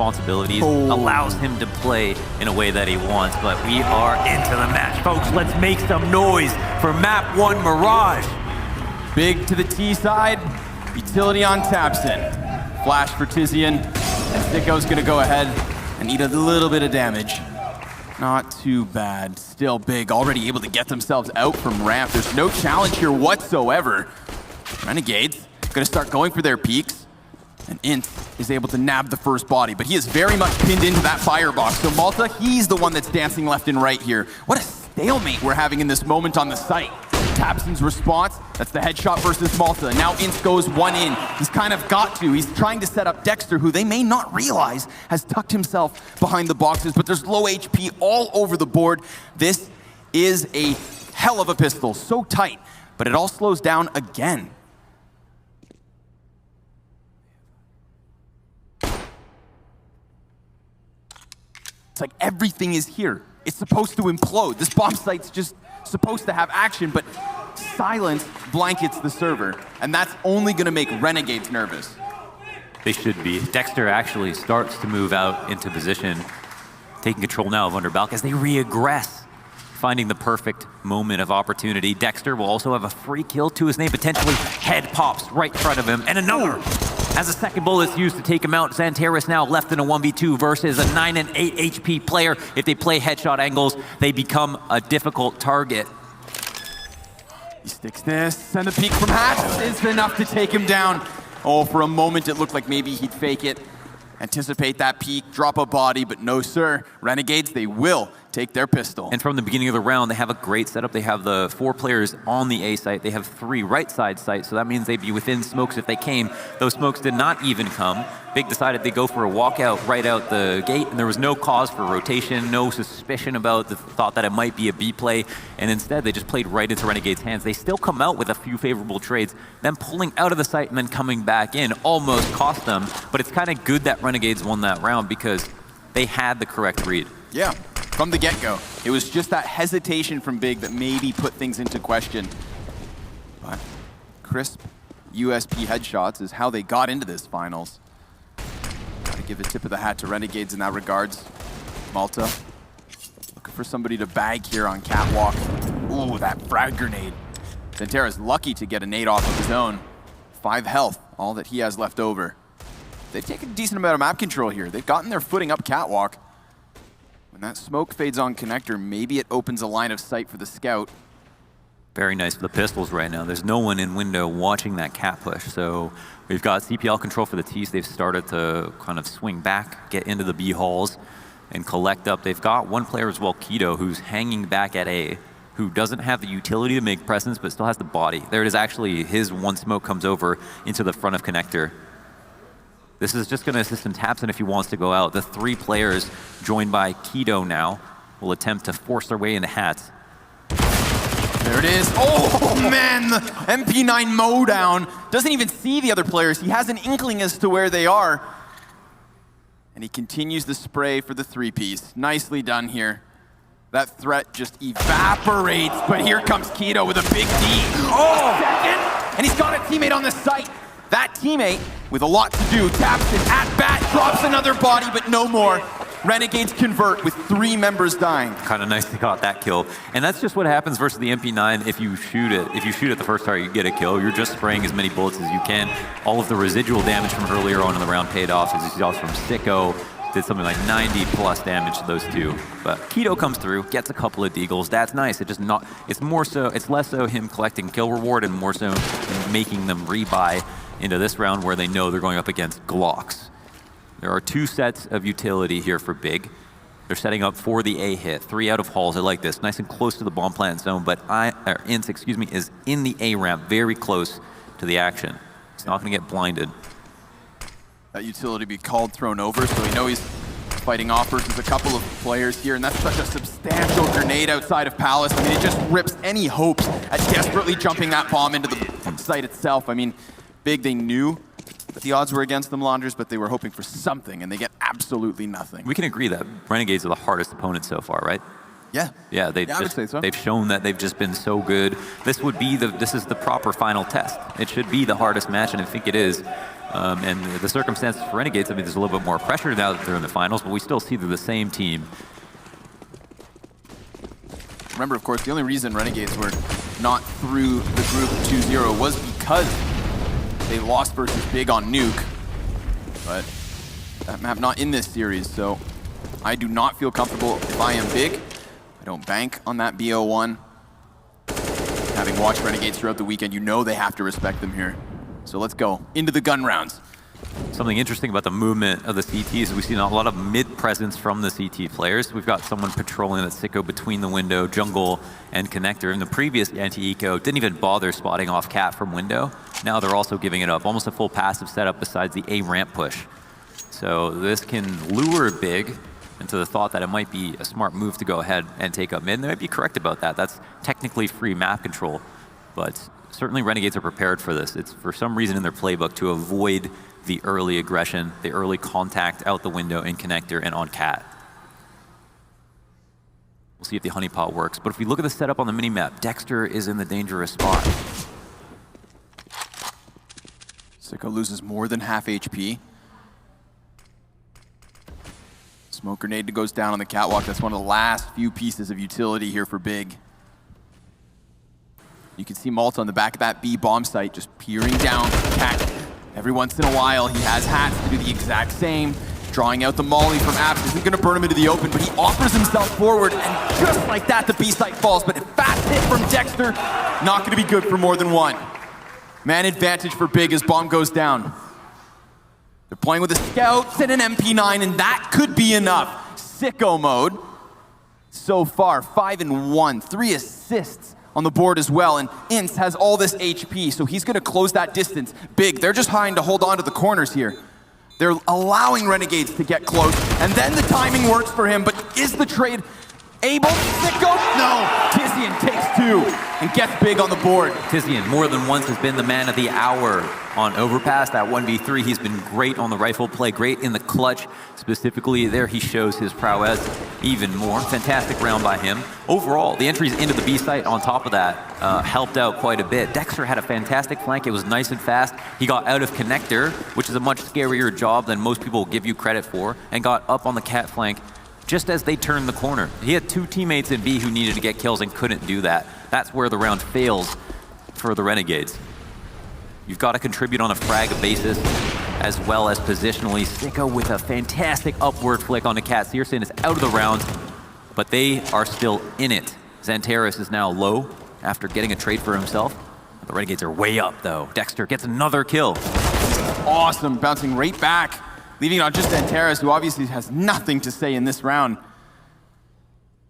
responsibilities, allows him to play in a way that he wants. But we are into the match, folks. Let's make some noise for map 1 Mirage. Big to the T side, utility on Tabson. Flash for Tizian, and Sicko's gonna go ahead and eat a little bit of damage. Not too bad, still Big, already able to get themselves out from ramp. There's no challenge here whatsoever. Renegades gonna start going for their peaks, and Int is able to nab the first body, but he is very much pinned into that firebox. So Malta, he's the one that's dancing left and right here. What a stalemate we're having in this moment on the site. Tabson's response, that's the headshot versus Malta. Now Int goes one in. He's kind of got to. He's trying to set up Dexter, who they may not realize has tucked himself behind the boxes, but there's low HP all over the board. This is a hell of a pistol, so tight, but it all slows down again. It's like everything is here. It's supposed to implode. This bomb site's just supposed to have action, but silence blankets the server, and that's only gonna make Renegades nervous. They should be. Dexter actually starts to move out into position, taking control now of Underbalk as they re-aggress, finding the perfect moment of opportunity. Dexter will also have a free kill to his name, potentially head pops right in front of him, and another. As a second bullet's used to take him out, Xantares now left in a 1v2 versus a 9 and 8 HP player. If they play headshot angles, they become a difficult target. He sticks this, and the peek from Hatch is enough to take him down. Oh, for a moment it looked like maybe he'd fake it, anticipate that peek, drop a body, but no sir. Renegades, they will take their pistol. And from the beginning of the round, they have a great setup. They have the 4 players on the A site. They have 3 right side sites, so that means they'd be within smokes if they came. Those smokes did not even come. Big decided they go for a walkout right out the gate, and there was no cause for rotation, no suspicion about the thought that it might be a B play, and instead they just played right into Renegade's hands. They still come out with a few favorable trades, then pulling out of the site and then coming back in almost cost them, but it's kind of good that Renegades won that round because they had the correct read. Yeah. From the get-go. It was just that hesitation from Big that maybe put things into question. But crisp USP headshots is how they got into this finals. Gotta give a tip of the hat to Renegades in that regards. Malta looking for somebody to bag here on catwalk. Ooh, that frag grenade. Xantares lucky to get a nade off of his own. 5 health, all that he has left over. They've taken a decent amount of map control here. They've gotten their footing up catwalk. When that smoke fades on connector, maybe it opens a line of sight for the scout. Very nice for the pistols right now. There's no one in window watching that cat push, so we've got CPL control for the T's. They've started to kind of swing back, get into the B halls, and collect up. They've got one player as well, Keto, who's hanging back at A, who doesn't have the utility to make presence, but still has the body. There it is, actually, his one smoke comes over into the front of connector. This is just going to assist in Tabson if he wants to go out. The 3 players, joined by Keto now, will attempt to force their way into Hats. There it is. Oh, man, the MP9 mowdown. Doesn't even see the other players. He has an inkling as to where they are. And he continues the spray for the 3-piece. Nicely done here. That threat just evaporates, but here comes Keto with a big D. Oh, second, and he's got a teammate on the site. That teammate, with a lot to do, taps it at bat, drops another body, but no more. Renegades convert with 3 members dying. Kind of nice they got that kill. And that's just what happens versus the MP9 if you shoot it. If you shoot at the first target, you get a kill. You're just spraying as many bullets as you can. All of the residual damage from earlier on in the round paid off, as you saw from Sicko. Did something like 90 plus damage to those 2. But Keto comes through, gets a couple of deagles. That's nice. It's more so, it's less so him collecting kill reward and more so making them rebuy into this round where they know they're going up against Glocks. There are 2 sets of utility here for Big. They're setting up for the A hit. 3 out of halls. I like this. Nice and close to the bomb plant zone, but Int, is in the A ramp, very close to the action. He's not going to get blinded. That utility be called, thrown over, so we know he's fighting off versus a couple of players here, and that's such a substantial grenade outside of Palace. I mean, it just rips any hopes at desperately jumping that bomb into the site itself. I mean, Big, they knew that the odds were against them, Launders, but they were hoping for something, and they get absolutely nothing. We can agree that Renegades are the hardest opponent so far, right? Yeah, I would say so. They've shown that they've just been so good. This is the proper final test. It should be the hardest match, and I think it is. And the circumstances for Renegades, I mean, there's a little bit more pressure now that they're in the finals, but we still see they're the same team. Remember, of course, the only reason Renegades were not through the group 2-0 was because they lost versus Big on Nuke. But that map not in this series, so I do not feel comfortable if I am Big. I don't bank on that BO1. Having watched Renegades throughout the weekend, you know they have to respect them here. So let's go into the gun rounds. Something interesting about the movement of the CTs is we've seen a lot of mid-presence from the CT players. We've got someone patrolling that sicko between the window, jungle, and connector. In the previous anti-eco, didn't even bother spotting off cat from window. Now they're also giving it up. Almost a full passive setup besides the A ramp push. So this can lure Big into the thought that it might be a smart move to go ahead and take up mid. And they might be correct about that. That's technically free map control. But certainly Renegades are prepared for this. It's for some reason in their playbook to avoid the early aggression, the early contact out the window in connector and on cat. We'll see if the honeypot works. But if we look at the setup on the minimap, Dexter is in the dangerous spot. Sicko loses more than half HP. Smoke grenade goes down on the catwalk. That's one of the last few pieces of utility here for Big. You can see Malta on the back of that B bomb site just peering down cat. Every once in a while, he has hats to do the exact same. Drawing out the molly from Abs isn't going to burn him into the open, but he offers himself forward, and just like that, the B site falls. But a fast hit from Dexter, not going to be good for more than one. Man advantage for Big as bomb goes down. They're playing with a scout and an MP9, and that could be enough. Sicko mode. So far, 5-1, 3 assists on the board as well, and Ince has all this HP, so he's gonna close that distance. Big, they're just trying to hold on to the corners here. They're allowing Renegades to get close, and then the timing works for him, but is the trade able? Sicko? No! Tizian takes 2 and gets Big on the board. Tizian more than once has been the man of the hour on Overpass. That 1v3, he's been great on the rifle play, great in the clutch. Specifically there, he shows his prowess even more. Fantastic round by him. Overall, the entries into the B site on top of that helped out quite a bit. Dexter had a fantastic flank. It was nice and fast. He got out of connector, which is a much scarier job than most people give you credit for, and got up on the cat flank just as they turned the corner. He had 2 teammates in B who needed to get kills and couldn't do that. That's where the round fails for the Renegades. You've got to contribute on a frag basis as well as positionally. Sicko with a fantastic upward flick on the cat. Searson is out of the round, but they are still in it. Xantares is now low after getting a trade for himself. The Renegades are way up though. Dexter gets another kill. Awesome, bouncing right back. Leaving on just Xantares, who obviously has nothing to say in this round.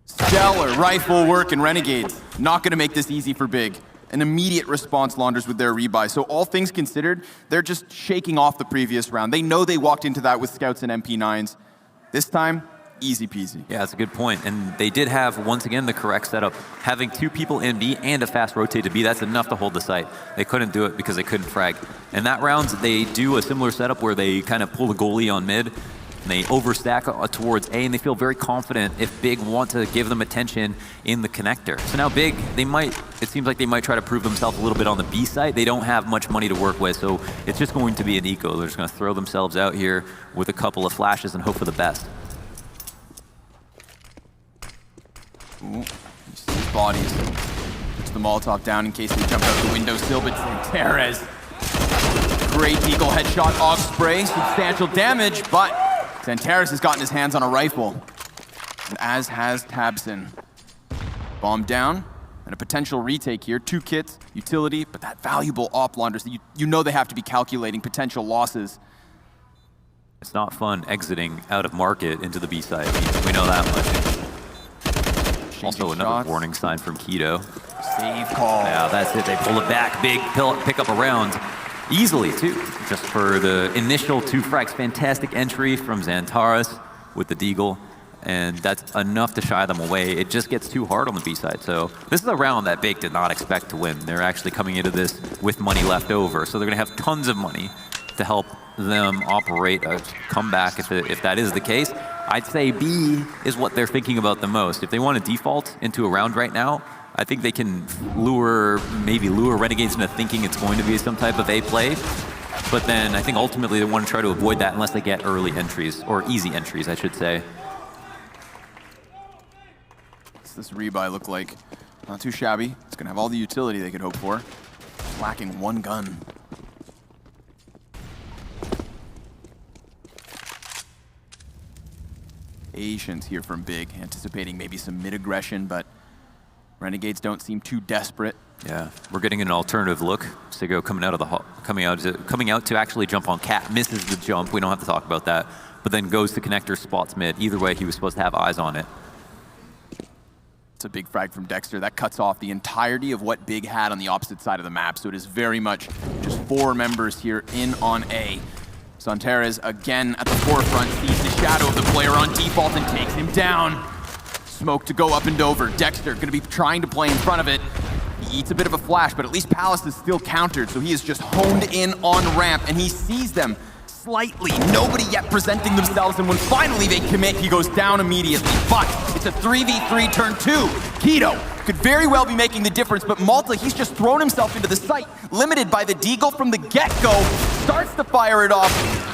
Stellar rifle work in Renegades. Not going to make this easy for Big. An immediate response launders with their rebuy. So all things considered, they're just shaking off the previous round. They know they walked into that with scouts and MP9s. This time, easy peasy. Yeah, that's a good point. And they did have, once again, the correct setup. Having 2 people in B and a fast rotate to B, that's enough to hold the site. They couldn't do it because they couldn't frag. And that round, they do a similar setup where they kind of pull the goalie on mid, and they overstack towards A, and they feel very confident if Big want to give them attention in the connector. So now Big, it seems like they might try to prove themselves a little bit on the B side. They don't have much money to work with, so it's just going to be an eco. They're just going to throw themselves out here with a couple of flashes and hope for the best. Ooh, you see his bodies. Puts the Molotov down in case they jump out the windowsill, but Xantares. Great deagle headshot, og spray, substantial damage, but Xantares has gotten his hands on a rifle, and as has Tabson. Bomb down, and a potential retake here. 2 kits, utility, but that valuable op launders, you know they have to be calculating potential losses. It's not fun exiting out of market into the B side. We know that much. Also another warning sign from Keto. Save call. Yeah, that's it. They pull it back. Big pick up a round. Easily, too. Just for the initial 2 frags. Fantastic entry from Xantares with the deagle. And that's enough to shy them away. It just gets too hard on the B side. So this is a round that Big did not expect to win. They're actually coming into this with money left over. So they're going to have tons of money. to help them operate a comeback if that is the case. I'd say B is what they're thinking about the most. If they want to default into a round right now, I think they can maybe lure Renegades into thinking it's going to be some type of A play. But then I think ultimately they want to try to avoid that unless they get early entries, or easy entries, I should say. What's this rebuy look like? Not too shabby. It's going to have all the utility they could hope for. Lacking one gun. Patience here from Big, anticipating maybe some mid-aggression, but Renegades don't seem too desperate. Yeah, we're getting an alternative look. Sigo coming out to actually jump on Cat, misses the jump. We don't have to talk about that, but then goes to connector, spots mid. Either way, he was supposed to have eyes on it. It's a big frag from Dexter. That cuts off the entirety of what Big had on the opposite side of the map, so it is very much just 4 members here in on A. Santares again at the forefront, sees the shadow of the player on default and takes him down. Smoke to go up and over. Dexter gonna be trying to play in front of it. He eats a bit of a flash, but at least Palace is still countered, so he is just honed in on ramp, and he sees them slightly. Nobody yet presenting themselves, and when finally they commit, he goes down immediately. But it's a 3v3 turn 2. Keto could very well be making the difference, but Malta, he's just thrown himself into the site, limited by the deagle from the get-go, starts to fire it off,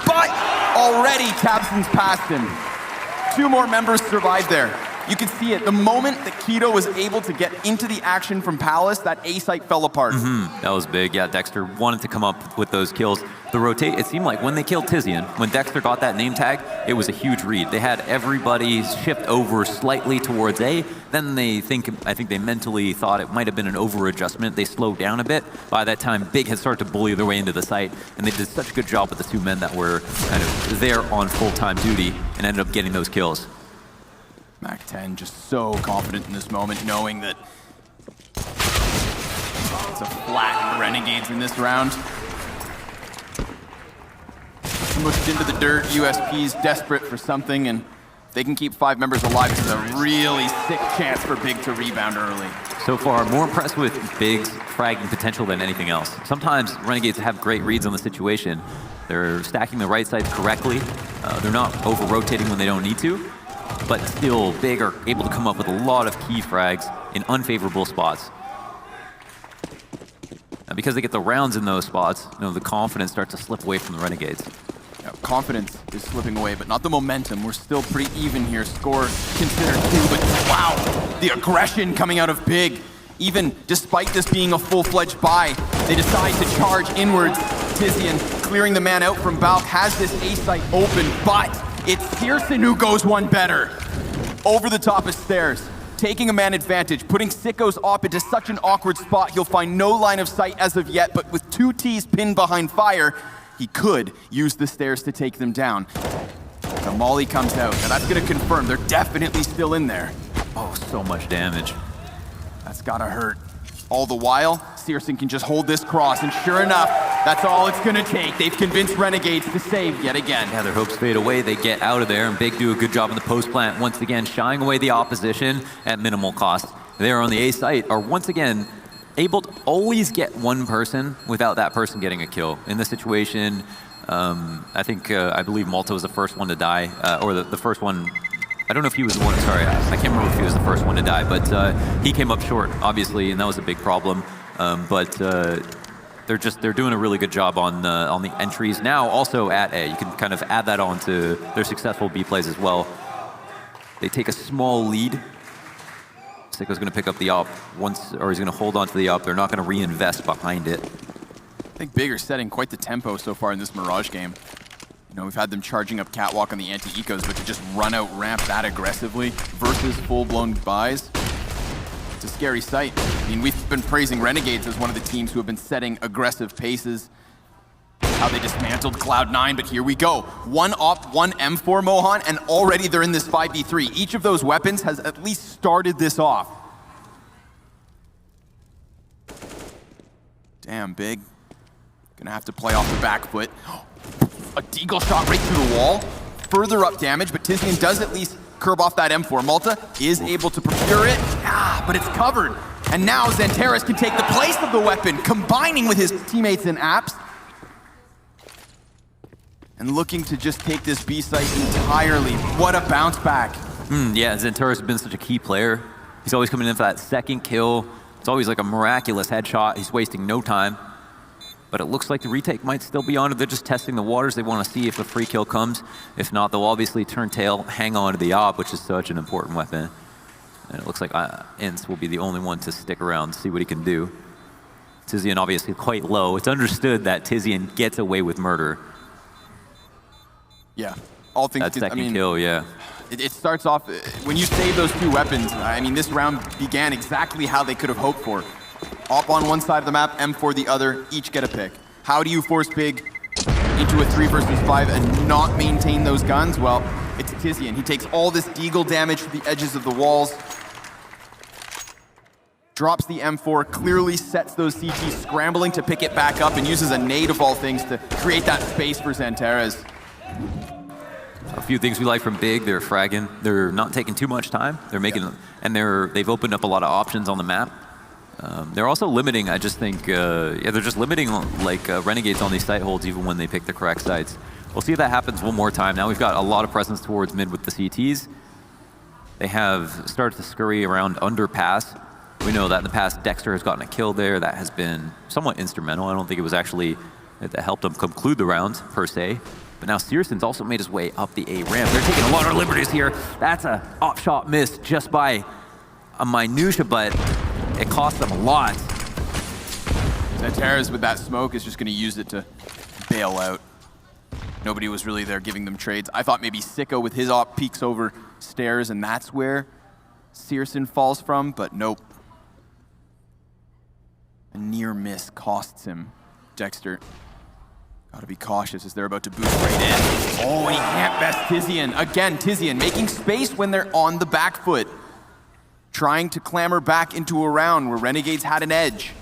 but already tabseN's past him. 2 more members survived there. You can see it. The moment that Keto was able to get into the action from Palace, that A site fell apart. That was big. Yeah, Dexter wanted to come up with those kills. The rotate, it seemed like when they killed Tizian, when Dexter got that name tag, it was a huge read. They had everybody shift over slightly towards A. Then I think they mentally thought it might have been an over-adjustment. They slowed down a bit. By that time, Big had started to bully their way into the site, and they did such a good job with the 2 men that were kind of there on full-time duty and ended up getting those kills. Mac-10 just so confident in this moment, knowing that it's a flat Renegades in this round. Mushed into the dirt, USP's desperate for something, and if they can keep 5 members alive, this is a really sick chance for Big to rebound early. So far, more impressed with Big's fragging potential than anything else. Sometimes Renegades have great reads on the situation. They're stacking the right sides correctly. They're not over-rotating when they don't need to. But still, Big are able to come up with a lot of key frags in unfavorable spots. And because they get the rounds in those spots, the confidence starts to slip away from the Renegades. Yeah, confidence is slipping away, but not the momentum. We're still pretty even here. Score considered 2, but wow, the aggression coming out of Big. Even despite this being a full-fledged buy, they decide to charge inwards. Tizian, clearing the man out from Balk, has this A site open, but it's Searson who goes one better. Over the top of stairs, taking a man advantage, putting Sicko's op into such an awkward spot, he'll find no line of sight as of yet, but with 2 Ts pinned behind fire, he could use the stairs to take them down. The molly comes out, and that's gonna confirm they're definitely still in there. Oh, so much damage. That's gotta hurt. All the while, Searson can just hold this cross, and sure enough, that's all it's gonna take. They've convinced Renegades to save yet again. Yeah, their hopes fade away. They get out of there, and Big do a good job in the post plant, once again shying away the opposition at minimal cost. There on the A site are once again able to always get one person without that person getting a kill. In this situation, I believe Malta was the first one to die, or the first one. I don't know if he was the one, sorry, I can't remember if he was the first one to die, but he came up short, obviously, and that was a big problem. They're doing a really good job on the entries. Now also at A, you can kind of add that on to their successful B plays as well. They take a small lead. Sicko's gonna pick up the op or he's gonna hold on to the op. They're not gonna reinvest behind it. I think Big are setting quite the tempo so far in this Mirage game. We've had them charging up Catwalk on the anti-ecos, but to just run out ramp that aggressively versus full-blown buys, it's a scary sight. I mean, we've been praising Renegades as one of the teams who have been setting aggressive paces. How they dismantled Cloud9, but here we go. 1 op, 1 M4 Mohan, and already they're in this 5v3. Each of those weapons has at least started this off. Damn, Big. Gonna have to play off the back foot. A deagle shot right through the wall. Further up damage, but Tizian does at least curb off that M4. Malta is able to procure it, but it's covered. And now Xantares can take the place of the weapon, combining with his teammates in apps. and looking to just take this B site entirely. What a bounce back. Yeah, Zenturas has been such a key player. He's always coming in for that second kill. It's always like a miraculous headshot. He's wasting no time. But it looks like the retake might still be on. They're just testing the waters. They want to see if a free kill comes. If not, they'll obviously turn tail, hang on to the op, which is such an important weapon. And it looks like Ince will be the only one to stick around, see what he can do. Tizian obviously quite low. It's understood that Tizian gets away with murder. Yeah, all things. That second kill, yeah. It starts off, when you save those two weapons, I mean, this round began exactly how they could have hoped for. Op on one side of the map, M4 the other, each get a pick. How do you force Big into a 3 versus 5 and not maintain those guns? Well, it's Tizian. He takes all this deagle damage to the edges of the walls, drops the M4, clearly sets those CTs scrambling to pick it back up, and uses a nade of all things to create that space for Zenturas. A few things we like from Big. They're fragging. They're not taking too much time. They're making, and they've opened up a lot of options on the map. They're also limiting, I just think, they're just limiting like Renegades on these site holds even when they pick the correct sites. We'll see if that happens one more time. Now we've got a lot of presence towards mid with the CTs. They have started to scurry around underpass. We know that in the past, Dexter has gotten a kill there. That has been somewhat instrumental. I don't think it was actually that helped them conclude the round, per se. But now Searson's also made his way up the A ramp. They're taking a lot of liberties here. That's a op shot miss just by a minutia, but it cost them a lot. Zenturas with that smoke is just going to use it to bail out. Nobody was really there giving them trades. I thought maybe Sicko with his op peeks over stairs, and that's where Searson falls from, but nope. A near miss costs him. Dexter, gotta be cautious as they're about to boost right in. Oh, and he can't best Tizian. Again, Tizian making space when they're on the back foot. Trying to clamber back into a round where Renegades had an edge.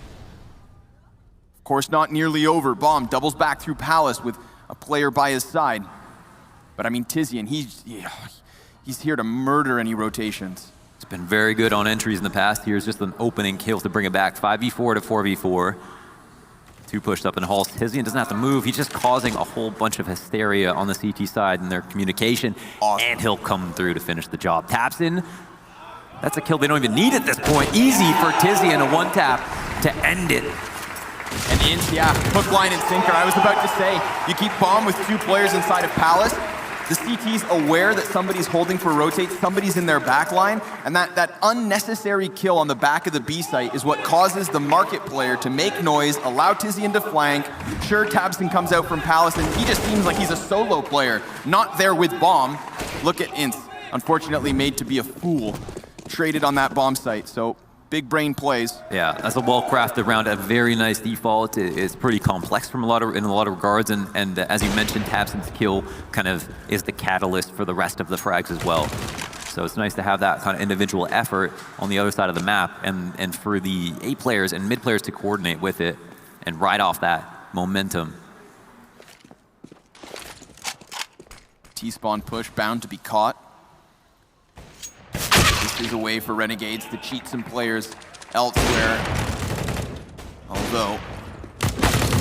Of course, not nearly over. Bomb doubles back through Palace with a player by his side. But I mean, Tizian, he's here to murder any rotations. It's been very good on entries in the past. Here's just an opening kill to bring it back. 5v4 to 4v4. 2 pushed up in halls. Tizian doesn't have to move. He's just causing a whole bunch of hysteria on the CT side in their communication. Awesome. And he'll come through to finish the job. Taps in. That's a kill they don't even need at this point. Easy for Tizian, a 1-tap to end it. And Ince, yeah, hook, line, and sinker. I was about to say, you keep Bomb with 2 players inside of Palace. The CT's aware that somebody's holding for rotate, somebody's in their back line, and that unnecessary kill on the back of the B site is what causes the market player to make noise, allow Tizian to flank. Sure, Tabson comes out from Palace, and he just seems like he's a solo player, not there with Bomb. Look at Ince, unfortunately made to be a fool, traded on that bomb site, so big brain plays. Yeah, that's a well-crafted round, a very nice default. It's pretty complex in a lot of regards, and as you mentioned, Tabson's kill kind of is the catalyst for the rest of the frags as well. So it's nice to have that kind of individual effort on the other side of the map, and for the A players and mid players to coordinate with it and ride off that momentum. T-spawn push, bound to be caught. This is a way for Renegades to cheat some players elsewhere. Although,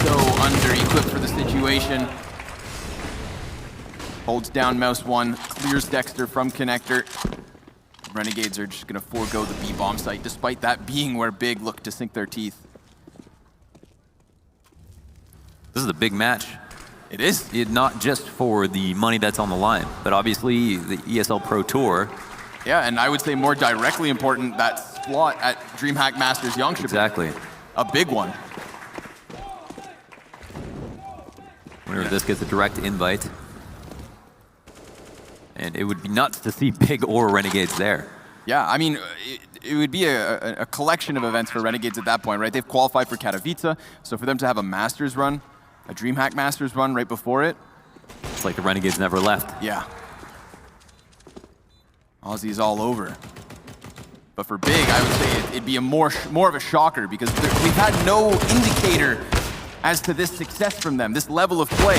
so under-equipped for the situation. Holds down mouse 1, clears Dexter from connector. Renegades are just going to forego the B-bomb site, despite that being where Big looked to sink their teeth. This is a big match. It is. Not just for the money that's on the line, but obviously the ESL Pro Tour. Yeah, and I would say more directly important, that slot at DreamHack Masters Youngship. Exactly. A big one. Wonder if this gets a direct invite. And it would be nuts to see Big or Renegades there. Yeah, I mean, it would be a collection of events for Renegades at that point, right? They've qualified for Katowice, so for them to have a Masters run, a DreamHack Masters run right before it. It's like the Renegades never left. Yeah. Aussie's all over. But for Big, I would say it'd be a more of a shocker because we've had no indicator as to this success from them. This level of play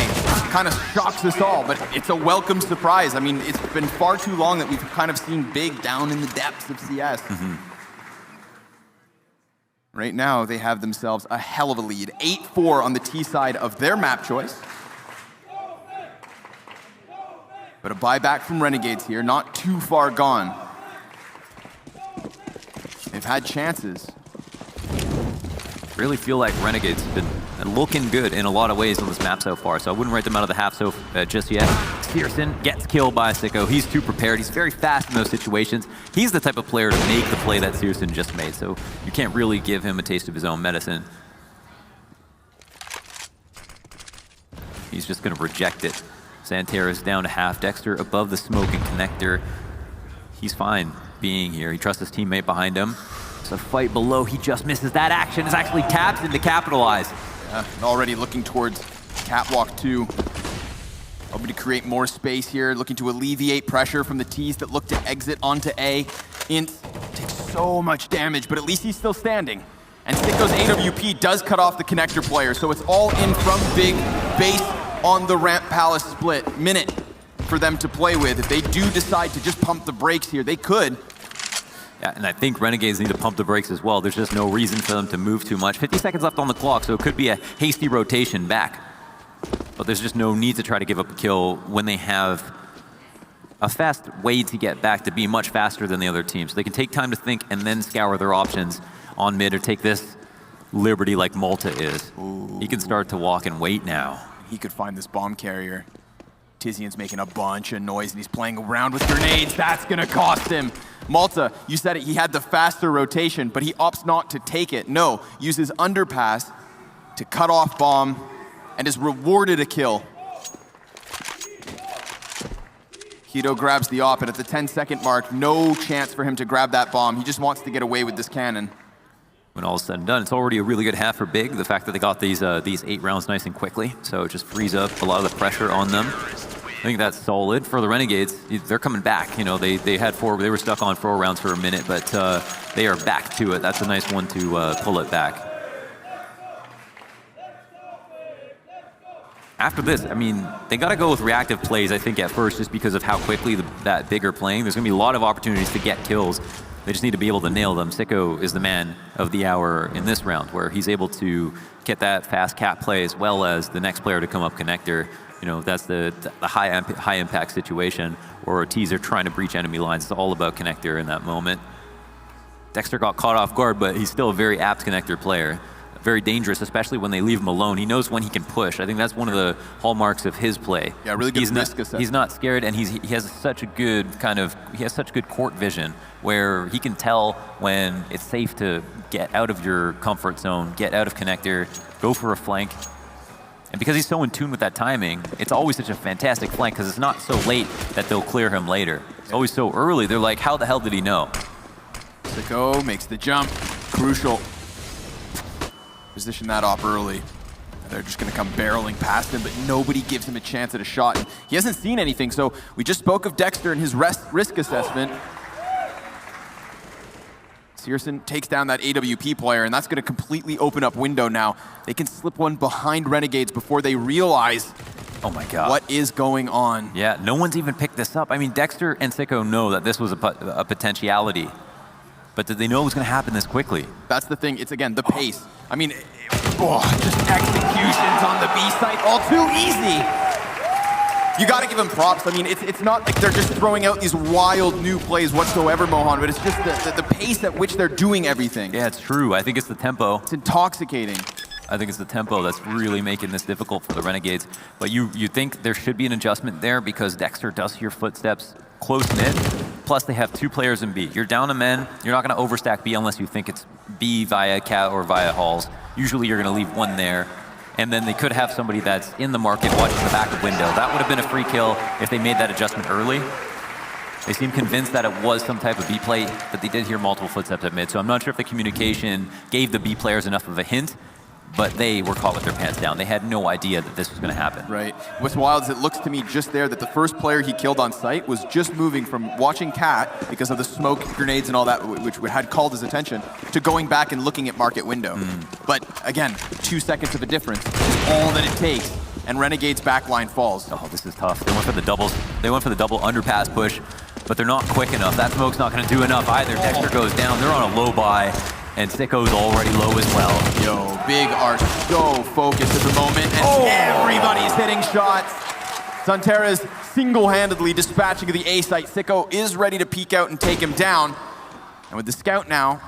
kind of shocks us all, but it's a welcome surprise. I mean, it's been far too long that we've kind of seen Big down in the depths of CS. Mm-hmm. Right now, they have themselves a hell of a lead. 8-4 on the T side of their map choice. But a buyback from Renegades here, not too far gone. They've had chances. Really feel like Renegades have been looking good in a lot of ways on this map so far, so I wouldn't write them out of the half just yet. Searson gets killed by Sicko. He's too prepared. He's very fast in those situations. He's the type of player to make the play that Searson just made, so you can't really give him a taste of his own medicine. He's just going to reject it. Santerra's down to half. Dexter above the smoke and connector. He's fine being here. He trusts his teammate behind him. It's a fight below. He just misses that action. It's actually tabs in to capitalize. Yeah, already looking towards Catwalk 2. Hoping to create more space here. Looking to alleviate pressure from the T's that look to exit onto A. Int takes so much damage, but at least he's still standing. And Sicko's AWP does cut off the connector player, so it's all in from Big base on the Ramp Palace split. Minute for them to play with. If they do decide to just pump the brakes here, they could. Yeah, and I think Renegades need to pump the brakes as well. There's just no reason for them to move too much. 50 seconds left on the clock, so it could be a hasty rotation back. But there's just no need to try to give up a kill when they have a fast way to get back to be much faster than the other team. So they can take time to think and then scour their options on mid or take this liberty like Malta is. Ooh. He can start to walk and wait now. He could find this bomb carrier. Tizian's making a bunch of noise and he's playing around with grenades. That's gonna cost him. Malta, you said it, he had the faster rotation, but he opts not to take it. No, uses underpass to cut off bomb and is rewarded a kill. Hito grabs the op, and at the 10-second mark, no chance for him to grab that bomb. He just wants to get away with this cannon. When all is said and done, it's already a really good half for Big. The fact that they got these 8 rounds nice and quickly, so it just frees up a lot of the pressure on them. I think that's solid for the Renegades. They're coming back. You know, they had 4. They were stuck on 4 rounds for a minute, but they are back to it. That's a nice one to pull it back. After this, I mean, they got to go with reactive plays, I think, at first, just because of how quickly that Big are playing. There's going to be a lot of opportunities to get kills. They just need to be able to nail them. Sicko is the man of the hour in this round, where he's able to get that fast cap play as well as the next player to come up connector. You know, that's the high impact situation, or T's are trying to breach enemy lines. It's all about connector in that moment. Dexter got caught off guard, but he's still a very apt connector player. Very dangerous, especially when they leave him alone. He knows when he can push. I think that's one of the hallmarks of his play. Yeah, really good risk assessment. He's not scared, and he has such a good such good court vision where he can tell when it's safe to get out of your comfort zone, get out of connector, go for a flank. And because he's so in tune with that timing, it's always such a fantastic flank because it's not so late that they'll clear him later. It's always so early. They're like, how the hell did he know? Sicko makes the jump. Crucial. Position that op early. They're just going to come barreling past him, but nobody gives him a chance at a shot. And he hasn't seen anything, so we just spoke of Dexter and his risk assessment. Searson takes down that AWP player, and that's going to completely open up window now. They can slip one behind Renegades before they realize oh my God, what is going on. Yeah, no one's even picked this up. I mean, Dexter and Sicko know that this was a potentiality, but did they know it was going to happen this quickly? That's the thing. It's, again, the pace. I mean, just executions on the B site, all too easy. You got to give them props. I mean, it's not like they're just throwing out these wild new plays whatsoever, Mohan, but it's just the pace at which they're doing everything. Yeah, it's true. I think it's the tempo. It's intoxicating. I think it's the tempo that's really making this difficult for the Renegades. But you think there should be an adjustment there because Dexter does hear footsteps close mid. Plus, they have 2 players in B. You're down to men. You're not going to overstack B unless you think it's B via Cat or via Halls. Usually, you're going to leave one there. And then they could have somebody that's in the market watching the back of window. That would have been a free kill if they made that adjustment early. They seem convinced that it was some type of B play, but they did hear multiple footsteps at mid. So I'm not sure if the communication gave the B players enough of a hint, but they were caught with their pants down. They had no idea that this was going to happen. Right. What's wild is it looks to me just there that the first player he killed on site was just moving from watching Cat because of the smoke, grenades, and all that, which had called his attention, to going back and looking at market window. But again, 2 seconds of a difference is all that it takes, and Renegade's backline falls. Oh, this is tough. They went for the doubles. They went for the double underpass push, but they're not quick enough. That smoke's not going to do enough either. Dexter goes down. They're on a low buy. And Sicko's already low as well. Yo, Big are so focused at the moment, and everybody's hitting shots. Sunterra is single-handedly dispatching the A site. Sicko is ready to peek out and take him down. And with the scout now,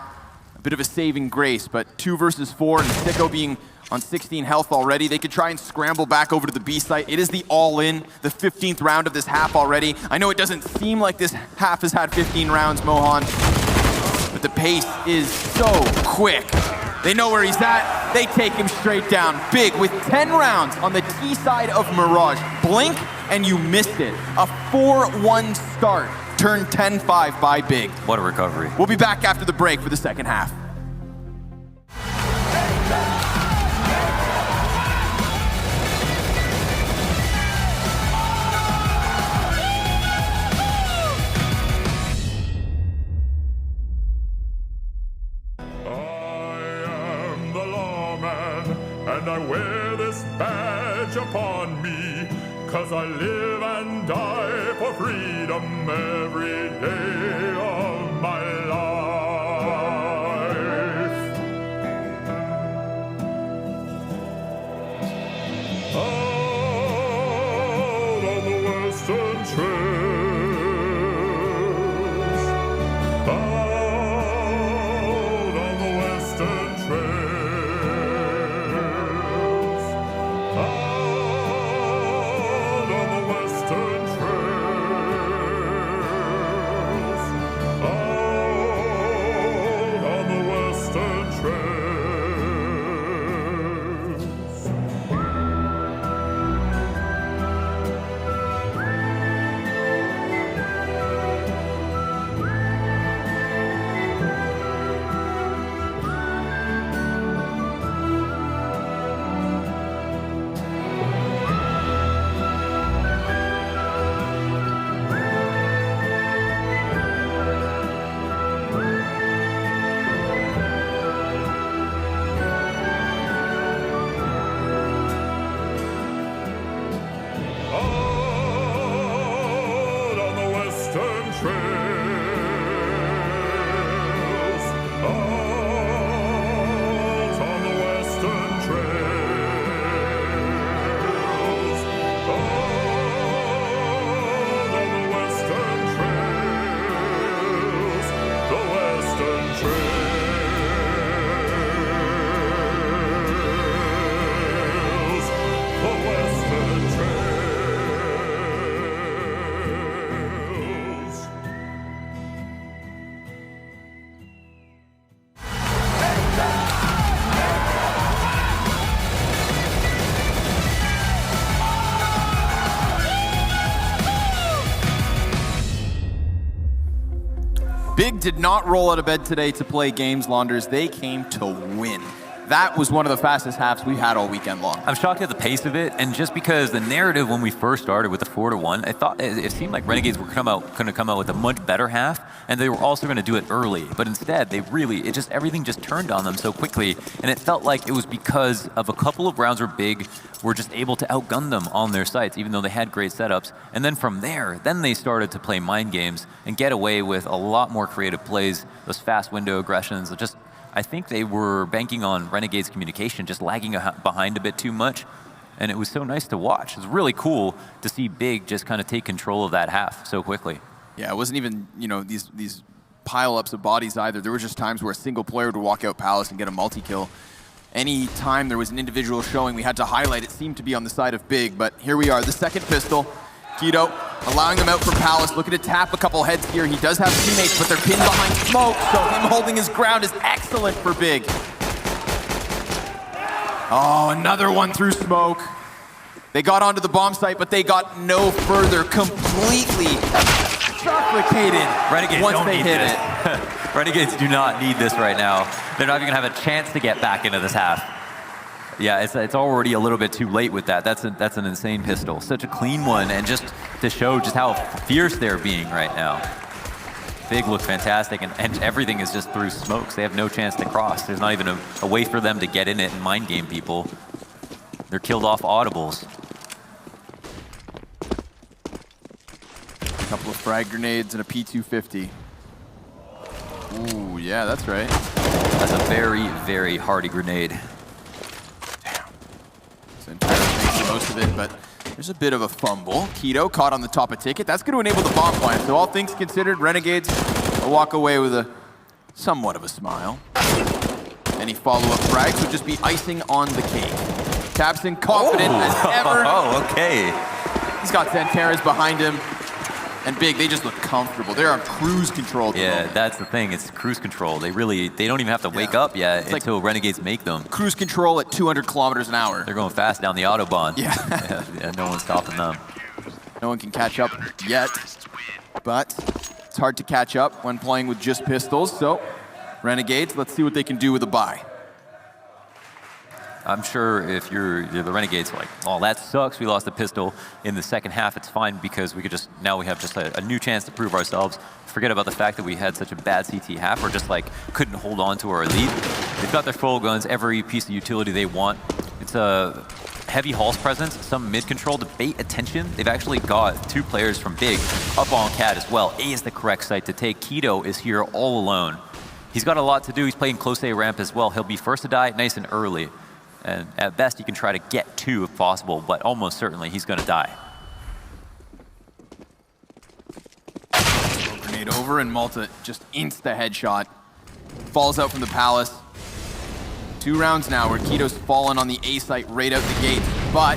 a bit of a saving grace, but 2 versus 4, and Sicko being on 16 health already, they could try and scramble back over to the B site. It is the all-in, the 15th round of this half already. I know it doesn't seem like this half has had 15 rounds, Mohan, but the pace is so quick. They know where he's at. They take him straight down. Big with 10 rounds on the T side of Mirage. Blink and you missed it. A 4-1 start turned 10-5 by Big. What a recovery. We'll be back after the break for the second half. And I wear this badge upon me, 'cause I live and die for freedom every day of my life. Out on the western trails, out on the western trails. Big did not roll out of bed today to play games, Launders. They came to win. That was one of the fastest halves we've had all weekend long. I'm shocked at the pace of it, and just because the narrative when we first started with the 4-1, I thought it seemed like Renegades were going to come out with a much better half, and they were also going to do it early. But instead, everything just turned on them so quickly, and it felt like it was because of a couple of rounds where Big were just able to outgun them on their sites, even though they had great setups. And then from there, they started to play mind games and get away with a lot more creative plays, those fast window aggressions. I think they were banking on Renegade's communication, just lagging behind a bit too much. And it was so nice to watch. It was really cool to see Big just kind of take control of that half so quickly. Yeah, it wasn't even, these pile-ups of bodies either. There were just times where a single player would walk out Palace and get a multi-kill. Any time there was an individual showing we had to highlight, it seemed to be on the side of Big. But here we are, the second pistol. Keto allowing them out from Palace, looking to tap a couple heads here. He does have teammates, but they're pinned behind smoke, so him holding his ground is excellent for Big. Oh, another one through smoke. They got onto the bomb site, but they got no further. Completely suffocated Renegades once don't they need hit this. it. Renegades do not need this right now. They're not even going to have a chance to get back into this half. Yeah, it's already a little bit too late with that. That's an insane pistol. Such a clean one, and just to show just how fierce they're being right now. Big look fantastic, and everything is just through smokes. They have no chance to cross. There's not even a way for them to get in it and mind game people. They're killed off audibles. A couple of frag grenades and a P250. Ooh, yeah, that's right. That's a very, very hardy grenade. Makes the most of it, but There's a bit of a fumble. Keto caught on the top of Ticket. That's going to enable the bomb plant. So all things considered, Renegades will walk away with a somewhat of a smile. Any follow-up frags would just be icing on the cake. tabseN confident as ever. Oh, okay. He's got Xantares behind him. And Big, they just look comfortable. They're on cruise control at the moment. That's the thing. It's cruise control. They don't even have to wake up yet until Renegades make them. Cruise control at 200 kilometers an hour. They're going fast down the Autobahn. Yeah. No one's stopping them. No one can catch up yet, but it's hard to catch up when playing with just pistols. So, Renegades, let's see what they can do with a buy. I'm sure if you're the Renegades, like, oh, that sucks. We lost a pistol in the second half. It's fine because we have just a new chance to prove ourselves. Forget about the fact that we had such a bad CT half or just like couldn't hold on to our lead. They've got their full guns, every piece of utility they want. It's a heavy Halls presence, some mid control to bait attention. They've actually got 2 players from Big up on Cat as well. A is the correct site to take. Keto is here all alone. He's got a lot to do. He's playing close A ramp as well. He'll be first to die nice and early. And at best, you can try to get 2 if possible, but almost certainly he's going to die. Grenade over, and Malta just insta headshot. Falls out from the Palace. 2 rounds now where Keto's fallen on the A site right out the gate, but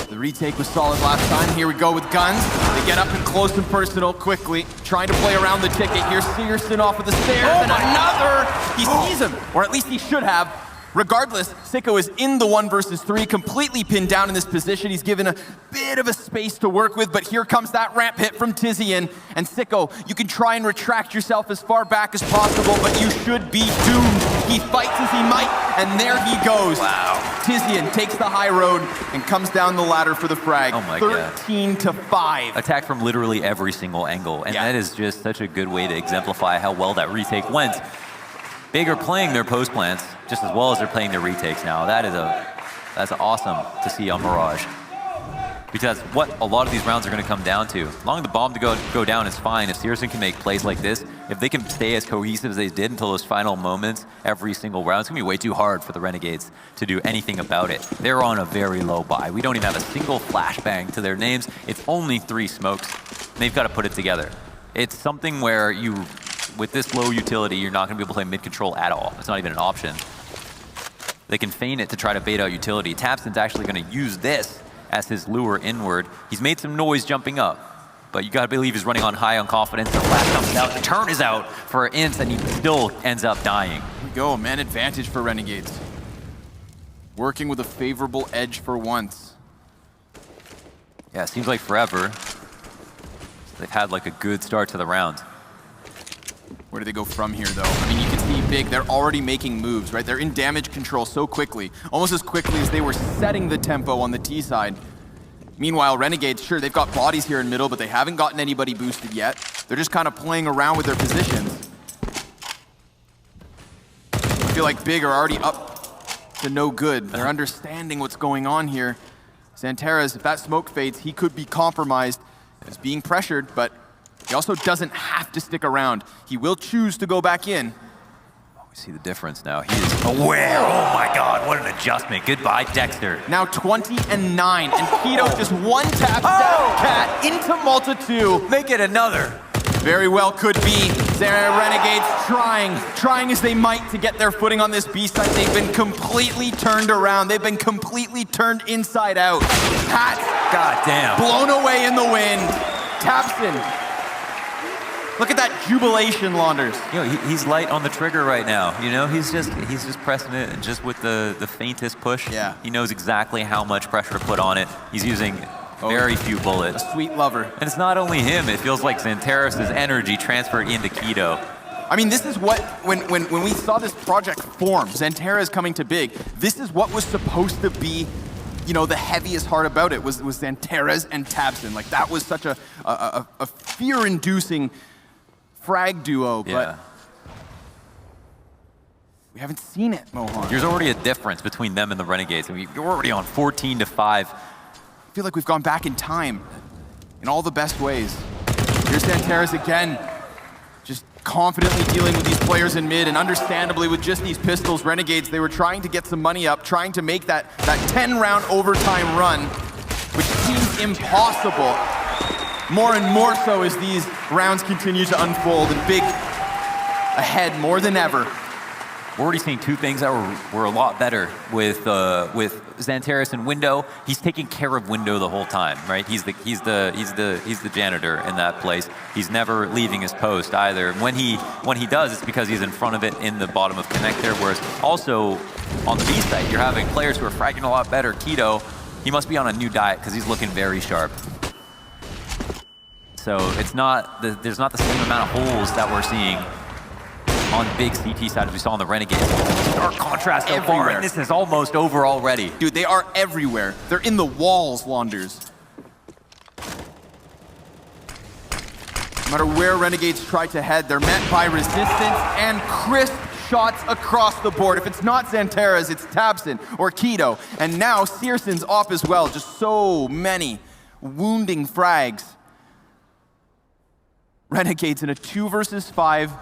the retake was solid last time. Here we go with guns. They get up and close and personal quickly, trying to play around the Ticket. Here's Searson off of the stairs, and another! He sees him, or at least he should have. Regardless, Sicko is in the 1 versus 3, completely pinned down in this position. He's given a bit of a space to work with, but here comes that ramp hit from TiZiN. And Sicko, you can try and retract yourself as far back as possible, but you should be doomed. He fights as he might, and there he goes. Wow. TiZiN takes the high road and comes down the ladder for the frag. Oh my God. 13-5. Attack from literally every single angle, and that is just such a good way to exemplify how well that retake went. Big are playing their post plants just as well as they're playing their retakes now. That's awesome to see on Mirage. Because what a lot of these rounds are going to come down to. Allowing the bomb to go down is fine. If Searson can make plays like this, if they can stay as cohesive as they did until those final moments every single round, it's going to be way too hard for the Renegades to do anything about it. They're on a very low buy. We don't even have a single flashbang to their names. It's only 3 smokes. They've got to put it together. It's something where with this low utility, you're not going to be able to play mid-control at all. It's not even an option. They can feign it to try to bait out utility. tabseN's actually going to use this as his lure inward. He's made some noise jumping up, but you got to believe he's running on high on confidence. The flash comes out, the turn is out for Ints, and he still ends up dying. Here we go, man advantage for Renegades. Working with a favorable edge for once. Yeah, it seems like forever. They've had like a good start to the round. Where do they go from here, though? I mean, you can see Big, they're already making moves, right? They're in damage control so quickly, almost as quickly as they were setting the tempo on the T side. Meanwhile, Renegades, sure, they've got bodies here in middle, but they haven't gotten anybody boosted yet. They're just kind of playing around with their positions. I feel like Big are already up to no good. They're understanding what's going on here. Xantares, if that smoke fades, he could be compromised. He's being pressured, but he also doesn't have to stick around. He will choose to go back in. We see the difference now. He is aware. Oh my God, what an adjustment. Goodbye, Dexter. Now 20-9, and Keto just 1 tap down Cat into Malta 2. Make it another. Very well could be. Renegades trying as they might to get their footing on this B side. They've been completely turned around. They've been completely turned inside out. Cat, God damn, blown away in the wind. tabseN. Look at that jubilation, Launders. You know, he's light on the trigger right now. You know, he's just pressing it just with the faintest push. Yeah. He knows exactly how much pressure to put on it. He's using very few bullets. A sweet lover. And it's not only him. It feels like Xantares' energy transferred into Keto. I mean, this is what, when we saw this project form, Xantares coming to Big, this is what was supposed to be, you know, the heaviest part about it was Xantares and tabseN. Like, that was such a fear-inducing frag duo, but we haven't seen it, Mohan. There's already a difference between them and the Renegades. I mean, you're already on 14-5. I feel like we've gone back in time in all the best ways. Here's Xantares again, just confidently dealing with these players in mid, and understandably with just these pistols, Renegades, they were trying to get some money up, trying to make that 10-round overtime run, which impossible. More and more so as these rounds continue to unfold, and Big ahead more than ever. We're already seeing two things that were a lot better with Xantares and Window. He's taking care of Window the whole time, right? He's the janitor in that place. He's never leaving his post either. When he does, it's because he's in front of it in the bottom of Connect there. Whereas also on the B side, you're having players who are fragging a lot better. Keto, he must be on a new diet because he's looking very sharp. So there's not the same amount of holes that we're seeing on Big CT side as we saw on the Renegades. Stark contrast so far, and this is almost over already. Dude, they are everywhere. They're in the walls, Wanders. No matter where Renegades try to head, they're met by resistance and crisp shots across the board. If it's not Xantares, it's Tabson or Keto. And now Searson's off as well. Just so many wounding frags. Renegades in a 2 versus 5.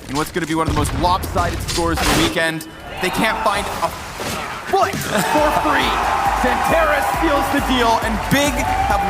And what's going to be one of the most lopsided scores of the weekend. They can't find a foot for free. Xantares seals the deal, and Big have